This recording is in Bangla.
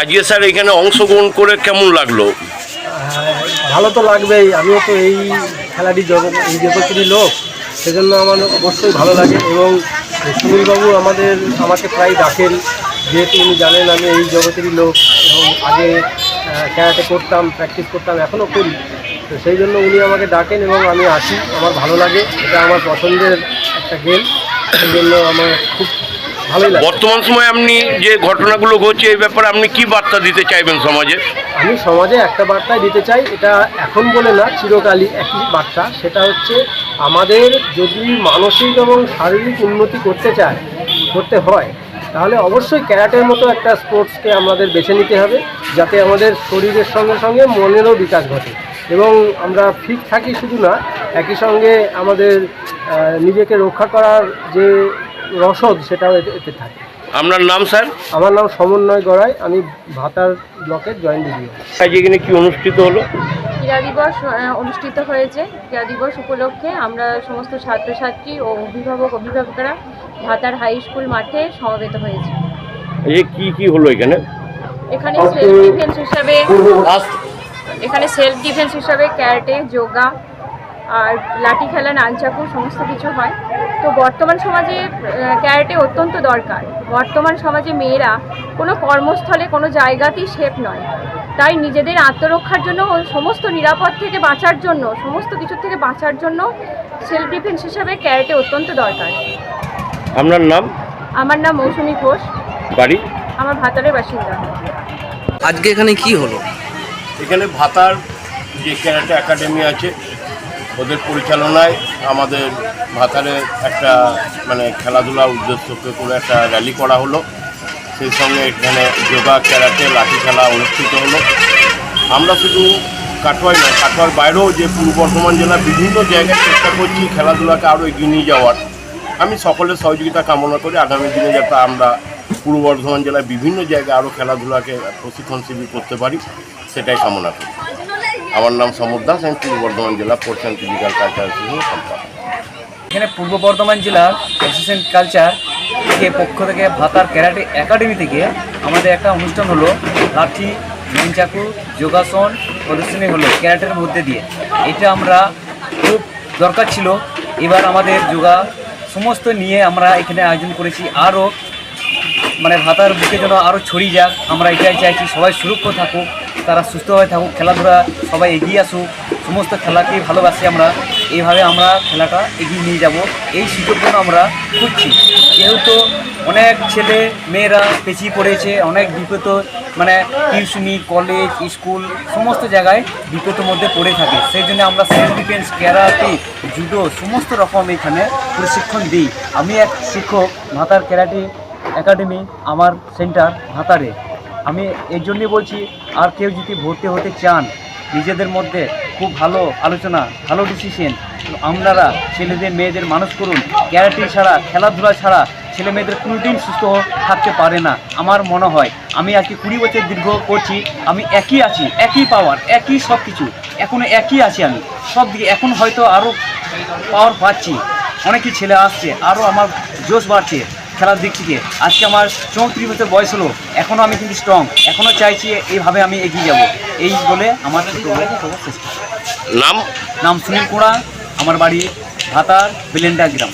আজকে স্যার এখানে অংশগ্রহণ করে কেমন লাগলো? ভালো তো লাগবেই, আমিও তো এই খেলাটি এই জগতেরই লোক, সেজন্য আমার অবশ্যই ভালো লাগে। এবং সুনীলবাবু আমাকে প্রায় ডাকেন, যেহেতু উনি জানেন আমি এই জগতেরই লোক এবং আগে ক্যারাটে করতাম, প্র্যাকটিস করতাম, এখনও করি। তো সেই জন্য উনি আমাকে ডাকেন এবং আমি আসি, আমার ভালো লাগে। এটা আমার পছন্দের একটা গেম, সেই জন্য আমার খুব ভালোই লাগে। বর্তমান সময়ে আপনি যে ঘটনাগুলো ঘটছে এই ব্যাপারে আপনি কি বার্তা দিতে চাইবেন সমাজে? আমি সমাজে একটা বার্তাই দিতে চাই, এটা এখন বলে না, চিরকালই একই বার্তা। সেটা হচ্ছে আমাদের যদি মানসিক এবং শারীরিক উন্নতি করতে হয়, তাহলে অবশ্যই ক্যারাটের মতো একটা স্পোর্টসকে আমাদের বেছে নিতে হবে, যাতে আমাদের শরীরের সঙ্গে সঙ্গে মনেরও বিকাশ ঘটে এবং আমরা ফিট থাকি শুধু না, একই সঙ্গে আমাদের নিজেকে রক্ষা করার যে রসদ সেটাও এতে থাকে। আপনার নাম স্যার? আমার নাম সমন্বয় গড়াই, আমি ভাতার ব্লকের জয়েন্ট ভিডিও। আজ এখানে কি অনুষ্ঠিত হলো? ক্রীড়া দিবস অনুষ্ঠিত হয়েছে। ক্রীড়া দিবস উপলক্ষে আমরা সমস্ত ছাত্রছাত্রী ও অভিভাবকরা ভাতার হাই স্কুল মাঠে সমবেত হয়েছি। এই কি হলো এখানে? এখানে সেলফ ডিফেন্স হিসাবে ক্যারাটে, যোগা আর লাঠি খেলা, নানচাকু সমস্ত কিছু হয়। তো বর্তমান সমাজে ক্যারাটে অত্যন্ত দরকার। বর্তমান সমাজে মেয়েরা কোনো কর্মস্থলে কোনো জায়গাতেই সেফ নয়, তাই নিজেদের আত্মরক্ষার জন্য ও সমস্ত নিরাপদ থেকে বাঁচার জন্য, সমস্ত কিছু থেকে বাঁচার জন্য সেলফ ডিফেন্স হিসাবে ক্যারাটে অত্যন্ত দরকার। আপনার নাম? আমার নাম মৌসুমী ঘোষ, বাড়ি? আমার ভাতারের বাসিন্দা। আজকে এখানে কি হলো? এখানে ভাতার যে ক্যারাটে একাডেমি আছে ওদের পরিচালনায় আমাদের ভাতারে একটা খেলাধুলা উদ্দেশ্য করে একটা র্যালি করা হলো। সেই সঙ্গে এখানে যোগা, ক্যারাটে, লাঠি খেলা অনুষ্ঠিত হলো। আমরা শুধু কাটোয়ায় নয়, কাটোয়ার বাইরেও যে পূর্ব বর্ধমান জেলার বিভিন্ন জায়গায় চেষ্টা করছি খেলাধুলাকে আরও এগিয়ে নিয়ে যাওয়ার। আমি সকলের সহযোগিতা কামনা করি আগামী দিনে যাতে আমরা পূর্ব বর্ধমান জেলার বিভিন্ন জায়গায় আরও খেলাধুলাকে প্রশিক্ষণ শিবির করতে পারি, সেটাই কামনা করি। আমার নাম সমর দাস, আমি পূর্ব বর্ধমান জেলা স্পোর্টস অ্যান্ড ফিজিক্যাল কালচার অ্যাসোসিয়েশনের সম্পাদক। এখানে পূর্ব বর্ধমান জেলার অ্যাসোসিয়েশন কালচার থেকে পক্ষ থেকে ভাতার ক্যারাটে একাডেমি থেকে আমাদের একটা অনুষ্ঠান হলো, লাঠি, নানচাকু, যোগাসন প্রদর্শনী হলো ক্যারাটের মধ্যে দিয়ে। এটা আমরা খুব দরকার ছিল। এবার আমাদের যোগা সমস্ত নিয়ে আমরা এখানে আয়োজন করেছি। আরও ভাতার বুকে যেন আরও ছড়িয়ে যাক, আমরা এটাই চাইছি। সবাই সুরক্ষিত থাকুক, তারা সুস্থভাবে থাকুক, খেলাধুলা সবাই এগিয়ে আসুক, সমস্ত খেলাকেই ভালোবাসি আমরা। এইভাবে আমরা খেলাটা এগিয়ে নিয়ে যাব, এই সুযোগ জন্য আমরা খুঁজছি। যেহেতু অনেক ছেলে মেয়েরা পেছিয়ে পড়েছে, অনেক বিপদ, টিউশনি, কলেজ, স্কুল সমস্ত জায়গায় বিপদের মধ্যে পড়ে থাকে। সেই জন্য আমরা সেলফ ডিফেন্স, ক্যারাটে, জুডো সমস্ত রকম এখানে প্রশিক্ষণ দিই। আমি এক শিক্ষক, ভাতার ক্যারাটে একাডেমি আমার সেন্টার ভাতারে। আমি এই জন্যই বলছি, আর কেউ যদি ভর্তি হতে চান, নিজেদের মধ্যে খুব ভালো আলোচনা, ভালো ডিসিশন, আপনারা ছেলেদের মেয়েদের মানুষ করুন। ক্যারাটে ছাড়া, খেলাধুলা ছাড়া ছেলে মেয়েদের কোনোদিন সুস্থ থাকতে পারে না আমার মনে হয়। আমি আজকে 20 বছর দীর্ঘ করছি, আমি একই আছি, একই পাওয়ার, একই সব কিছু, এখনও একই আছি আমি সব দিকে। এখন হয়তো আরও পাওয়ার পাচ্ছি, অনেকই ছেলে আসছে, আরও আমার জোশ বাড়ছে খেলার দিক থেকে। আজকে আমার 34 বছর বয়স হলো, এখনও আমি কিন্তু স্ট্রং, এখনও চাইছি এইভাবে আমি এগিয়ে যাব। এই বলে আমার চেষ্টা। নাম? সুনীল কোড়া, আমার বাড়ি ভাতার বেলেন্ডা গ্রাম।